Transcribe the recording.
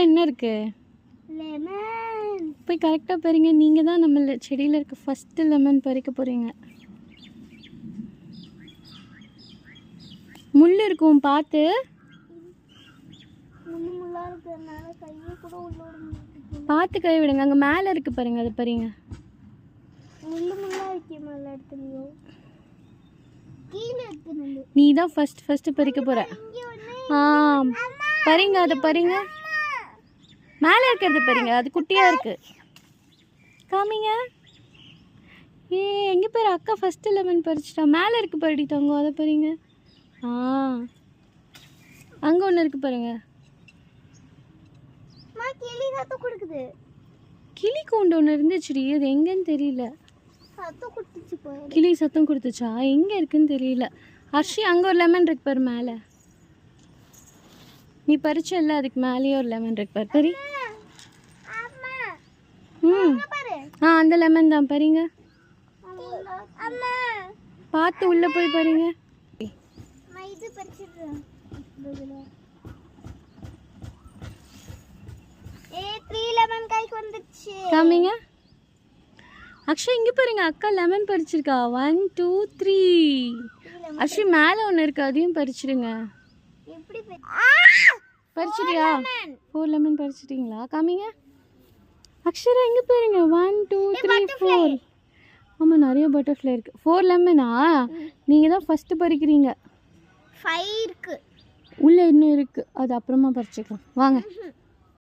என்ன இருக்கு? லெமன். போய் கரெக்டாக பறிங்க. நீங்கள் தான் நம்ம செடியில் இருக்க ஃபஸ்ட்டு லெமன் பறிக்க போகிறீங்க. முள் இருக்கும் பார்த்து. பார்த்து கை விடுங்க. அங்கே மேலே இருக்கு பாருங்க, அதை பறிங்க. நீ தான் ஃபஸ்ட்டு பறிக்க போகிற. பறிங்க, அதை பறிங்க. மேலே இருக்கிறது பறிங்க, அது குட்டியாக இருக்கு. காமிங்க. எங்கே பேர் அக்கா ஃபஸ்ட்டு லெமன் பறிச்சிட்டா. மேலே இருக்கு பறிடி தங்கம், அதை பறிங்க. அங்கே ஒன்று இருக்கு பாருங்க. கிளி கூண்டு ஒன்று இருந்துச்சுடி, அது எங்கன்னு தெரியல. கிளி சத்தம் கொடுத்துச்சா? எங்கே இருக்குன்னு தெரியல. ஹர்ஷி, அங்கே ஒரு லெமன் இருக்கு பாரு மேலே. நீ பறிச்சல்ல, அதுக்கு மேலேயே ஒரு லெமன் இருக்கு பாரு. பறி. அந்த லெமன் தான் பறிங்க. பார்த்து உள்ளே போய் பறிங்க. காமிங்க. அக்ஷய் இங்கே பாருங்க, அக்கா லெமன் பறிச்சிருக்கா. 1 2 3. அக்ஷய் மேலே ஒன்று இருக்கு, அதையும் பறிச்சிடுங்க. பறிச்சிட்டியா? 4 லெமன் பறிச்சிட்டிங்களா? காமிங்க. அக்ஷரா இங்கே பாருங்க, 1 2 3 4. ஆமாம், நிறைய பட்டர்ஃப்ளை இருக்குது. 4 லெமனா? நீங்கள் தான் ஃபஸ்ட்டு பறிக்கிறீங்க. 5 இருக்கு. உள்ளே இன்னும் இருக்குது, அது அப்புறமா பறிச்சிக்கலாம் வாங்க.